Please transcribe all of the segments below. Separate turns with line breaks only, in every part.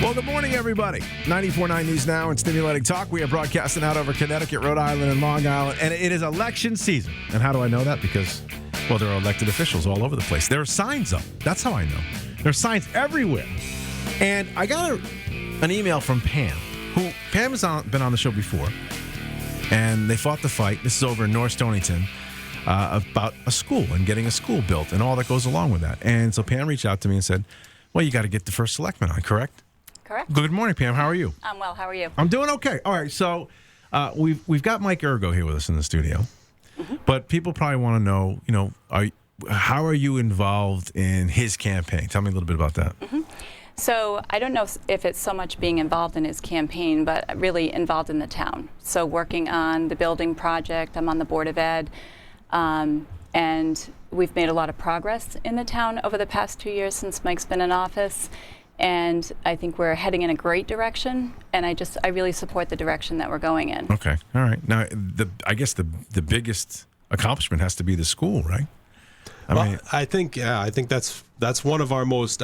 Well, good morning, everybody. 94.9 News Now and Stimulating Talk. We are broadcasting out over Connecticut, Rhode Island, and Long Island, and it is election season. And how do I know that? Because, well, there are elected officials all over the place. There are signs up. That's how I know. There are signs everywhere. And I got an email from Pam, who Pam has been on the show before, and they fought the fight. This is over in North Stonington. About a school and getting a school built and all that goes along with that. And so Pam reached out to me and said, well, you got to get the First Selectman on, correct?
Correct.
Good morning, Pam. How are you?
I'm well. How are you?
I'm doing okay. All right. So we've got Mike Urgo here with us in the studio. Mm-hmm. But people probably want to know, how are you involved in his campaign? Tell me a little bit about that.
Mm-hmm. So I don't know if it's so much being involved in his campaign, but really involved in the town. So working on the building project. I'm on the Board of Ed. And we've made a lot of progress in the town over the past 2 years since Mike's been in office. And I think we're heading in a great direction. And I really support the direction that we're going in. Okay.
All right. Now, I guess the biggest accomplishment has to be the school, right?
I think that's one of our most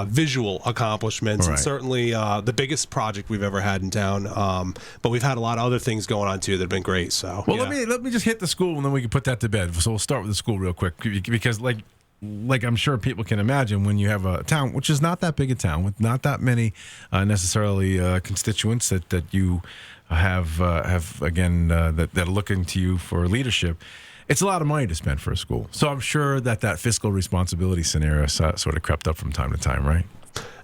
visual accomplishments, right. And certainly the biggest project we've ever had in town. But we've had a lot of other things going on too that have been great. So,
well, let me just hit the school, and then we can put that to bed. So we'll start with the school real quick, because like I'm sure people can imagine, when you have a town which is not that big a town with not that many necessarily constituents that you have again that are looking to you for leadership. It's a lot of money to spend for a school. So I'm sure that fiscal responsibility scenario sort of crept up from time to time, right?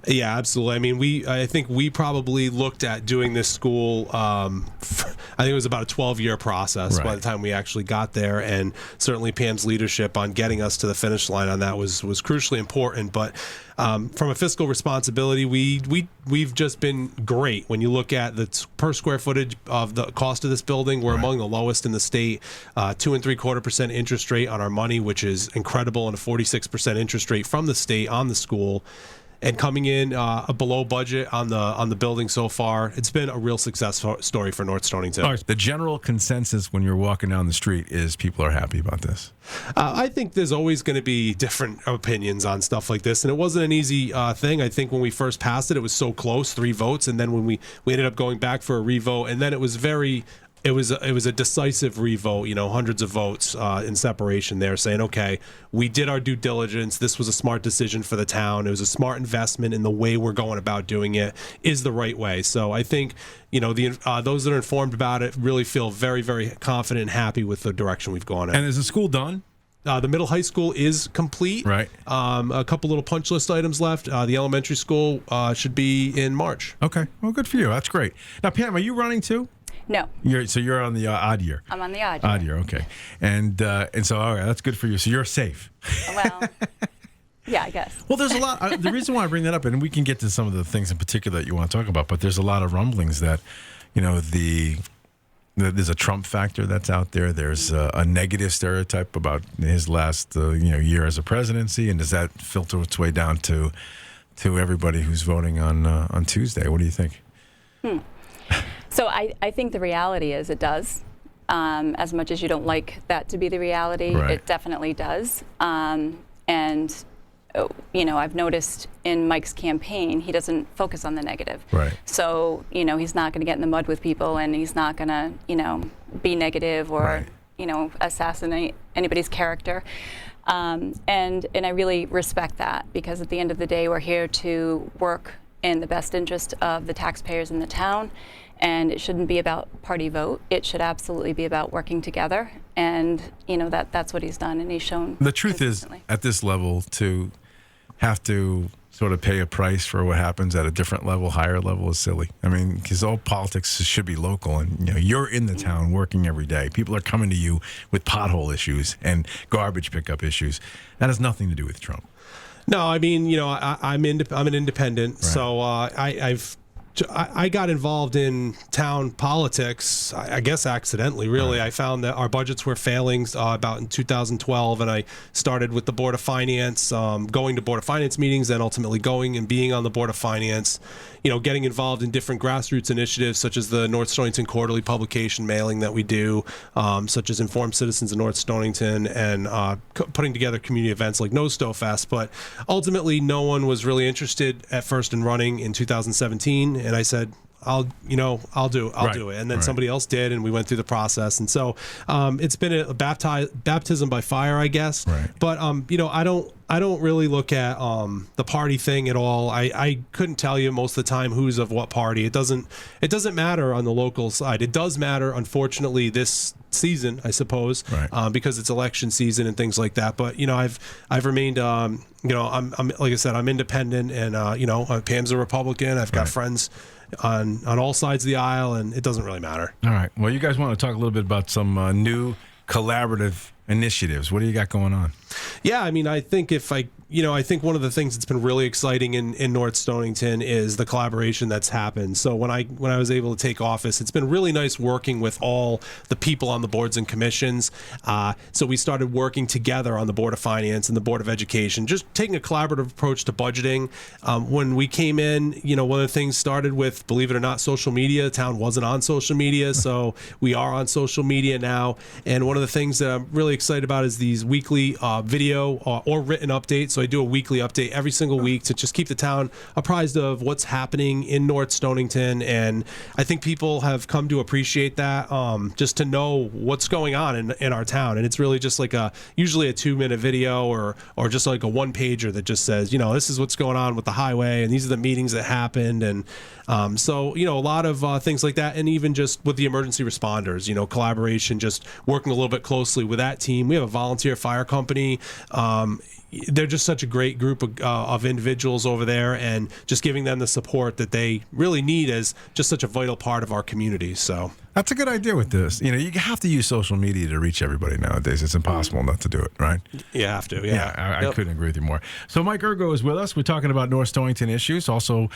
Yeah, absolutely. I mean, I think we probably looked at doing this school, I think it was about a 12-year process by the time we actually got there. And certainly Pam's leadership on getting us to the finish line on that was crucially important. But from a fiscal responsibility, we've just been great. When you look at the per square footage of the cost of this building, we're among the lowest in the state. 2.75% interest rate on our money, which is incredible, and a 46% interest rate from the state on the school. And coming in below budget on the building so far, it's been a real success story for North Stonington.
All right. The general consensus when you're walking down the street is people are happy about this.
I think there's always going to be different opinions on stuff like this, and it wasn't an easy thing. I think when we first passed it, it was so close, 3 votes, and then when we ended up going back for a revote, and then it was It was a decisive revote, hundreds of votes in separation there, saying, okay, we did our due diligence. This was a smart decision for the town. It was a smart investment in the way we're going about doing it is the right way. So I think, those that are informed about it really feel very, very confident and happy with the direction we've gone in.
And is the school done?
The middle high school is complete.
Right.
A couple little punch list items left. The elementary school should be in March.
Okay. Well, good for you. That's great. Now, Pam, are you running too?
No.
You're on the odd year.
I'm on the odd year.
Odd year, okay. And so, all right, that's good for you. So you're safe.
Well, yeah, I guess.
Well, there's a lot. The reason why I bring that up, and we can get to some of the things in particular that you want to talk about, but there's a lot of rumblings that, there's a Trump factor that's out there. There's a negative stereotype about his last year as a presidency, and does that filter its way down to everybody who's voting on Tuesday? What do you think?
So I think the reality is it does. As much as you don't like that to be the reality, It definitely does. I've noticed in Mike's campaign, he doesn't focus on the negative.
Right.
So, he's not going to get in the mud with people, and he's not going to, be negative or, assassinate anybody's character. And I really respect that, because at the end of the day, we're here to work in the best interest of the taxpayers in the town. And it shouldn't be about party vote. It should absolutely be about working together. And, that's what he's done, and he's shown.
The truth is, at this level, to have to sort of pay a price for what happens at a different level, higher level, is silly. I mean, because all politics should be local, and you're in the town working every day. People are coming to you with pothole issues and garbage pickup issues. That has nothing to do with Trump.
No, I mean, I'm an independent, so I got involved in town politics, I guess accidentally, really. Right. I found that our budgets were failing about in 2012, and I started with the Board of Finance, going to Board of Finance meetings, and ultimately going and being on the Board of Finance. getting involved in different grassroots initiatives, such as the North Stonington quarterly publication mailing that we do, such as Informed Citizens in North Stonington, and putting together community events like No Stow Fest. But ultimately, no one was really interested at first in running in 2017, and I said, I'll do it. And then somebody else did, and we went through the process. And so it's been a baptism by fire, I guess.
Right.
But I don't really look at the party thing at all. I couldn't tell you most of the time who's of what party. It doesn't matter on the local side. It does matter, unfortunately, this season, I suppose, because it's election season and things like that. But I've remained I'm like I said, I'm independent, and Pam's a Republican. I've got friends on all sides of the aisle, and it doesn't really matter.
All right. Well, you guys want to talk a little bit about some new collaborative initiatives. What do you got going on?
Yeah, I mean, I think I think one of the things that's been really exciting in North Stonington is the collaboration that's happened. So when I was able to take office, it's been really nice working with all the people on the boards and commissions. So we started working together on the Board of Finance and the Board of Education, just taking a collaborative approach to budgeting. When we came in, one of the things started with, believe it or not, social media. The town wasn't on social media, so we are on social media now. And one of the things that I'm really excited about is these weekly video or written updates. So I do a weekly update every single week to just keep the town apprised of what's happening in North Stonington, and I think people have come to appreciate that, just to know what's going on in our town. And it's really just like usually a 2-minute video or just like a 1-pager that just says, this is what's going on with the highway, and these are the meetings that happened, and so a lot of things like that. And even just with the emergency responders, collaboration, just working a little bit closely with that team. We have a volunteer fire company. They're just such a great group of individuals over there, and just giving them the support that they really need as just such a vital part of our community. So
that's a good idea with this. You have to use social media to reach everybody nowadays. It's impossible not to do it, right?
You have to,
I couldn't agree with you more. So Mike Urgo is with us. We're talking about North Stonington issues. Also,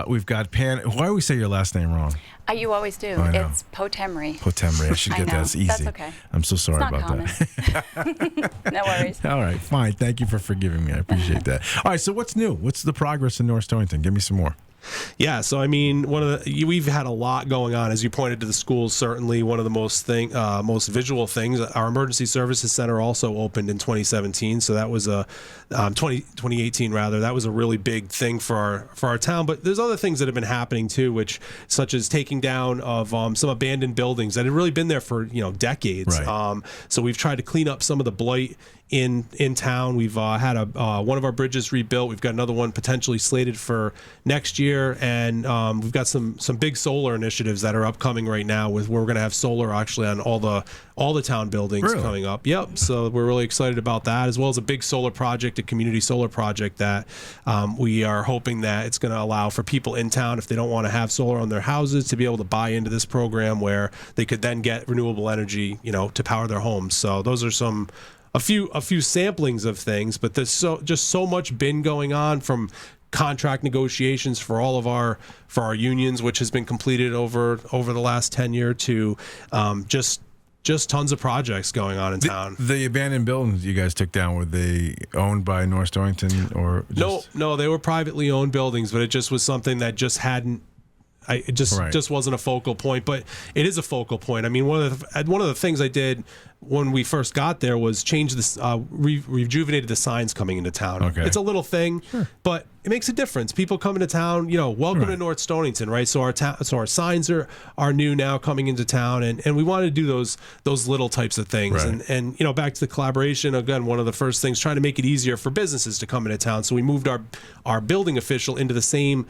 we've got Pan. Why do we say your last name wrong?
You always do. It's Potemry.
Potemry. I should get that. It's easy.
That's okay.
I'm so sorry about
common.
that.
No worries.
All right, fine. Thank you for forgiving me. I appreciate that. All right, so what's new? What's the progress in North Stonington? Give me some more.
Yeah, so I mean, we've had a lot going on, as you pointed to. The schools, certainly one of the most visual things. Our emergency services center also opened in 2017, so that was 2018 rather. That was a really big thing for our town. But there's other things that have been happening too, such as taking down of some abandoned buildings that had really been there for decades.
Right.
So we've tried to clean up some of the blight in town. We've had one of our bridges rebuilt. We've got another one potentially slated for next year, and we've got some big solar initiatives that are upcoming right now, where we're going to have solar actually on all the town buildings coming up. Yep. So we're really excited about that, as well as a big solar project, a community solar project that we are hoping that it's going to allow for people in town, if they don't want to have solar on their houses, to be able to buy into this program where they could then get renewable energy, to power their homes. So those are a few samplings of things, but there's just so much been going on, from contract negotiations for our unions, which has been completed over the last tenure, to just tons of projects going on in town.
The abandoned buildings you guys took down, were they owned by North Stonington or just...
No, they were privately owned buildings, but it just was something that just hadn't. It just wasn't a focal point, but it is a focal point. I mean, one of the things I did when we first got there was change this, rejuvenated the signs coming into town.
Okay.
It's a little thing, but it makes a difference. People coming to town, welcome to North Stonington, right? So our signs are new now coming into town, and we wanted to do those little types of things.
Right.
And back to the collaboration again. One of the first things, trying to make it easier for businesses to come into town. So we moved our building official into the same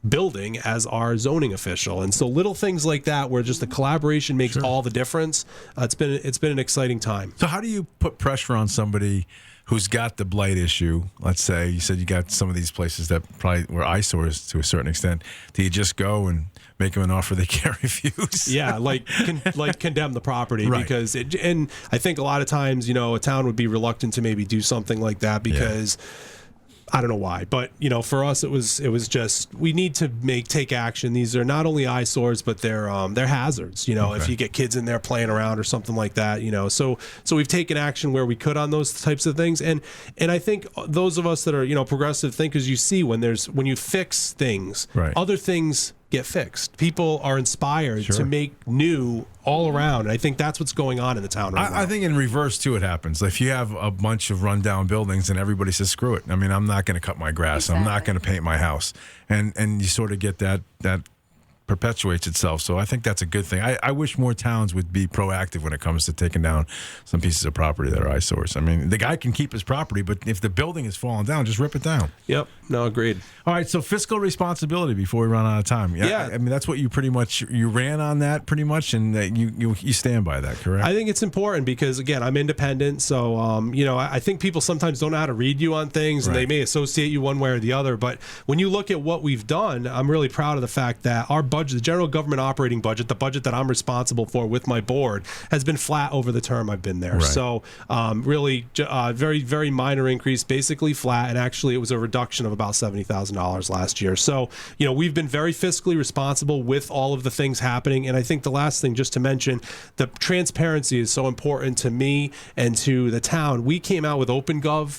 building as our zoning official, and so little things like that, where just the collaboration makes all the difference. It's been an exciting time.
So how do you put pressure on somebody who's got the blight issue? Let's say you said you got some of these places that probably were eyesores to a certain extent. Do you just go and make them an offer they can't refuse?
Yeah, like condemn the property,
right.
Because and I think a lot of times a town would be reluctant to maybe do something like that because. I don't know why, but for us it was just we need to take action. These are not only eyesores, but they're hazards. If you get kids in there playing around or something like that. So we've taken action where we could on those types of things, and I think those of us that are progressive thinkers, you see when you fix things,
right,
other things get fixed. People are inspired to make new all around. And I think that's what's going on in the town right now.
I think in reverse, too, it happens. If you have a bunch of rundown buildings and everybody says, screw it. I mean, I'm not going to cut my grass. Exactly. I'm not going to paint my house. And you sort of get that perpetuates itself. So I think that's a good thing. I wish more towns would be proactive when it comes to taking down some pieces of property that are eyesores. I mean, the guy can keep his property, but if the building is falling down, just rip it down.
Yep. No, agreed.
All right. So fiscal responsibility before we run out of time. Yeah. I mean, that's what you ran on that pretty much, and you stand by that, correct?
I think it's important because, again, I'm independent. So, I think people sometimes don't know how to read you on things, and they may associate you one way or the other. But when you look at what we've done, I'm really proud of the fact that our budget, the general government operating budget, the budget that I'm responsible for with my board, has been flat over the term I've been there.
Right.
So really very, very minor increase, basically flat. And actually it was a reduction of about $70,000 last year. So, we've been very fiscally responsible with all of the things happening. And I think the last thing just to mention, the transparency is so important to me and to the town. We came out with OpenGov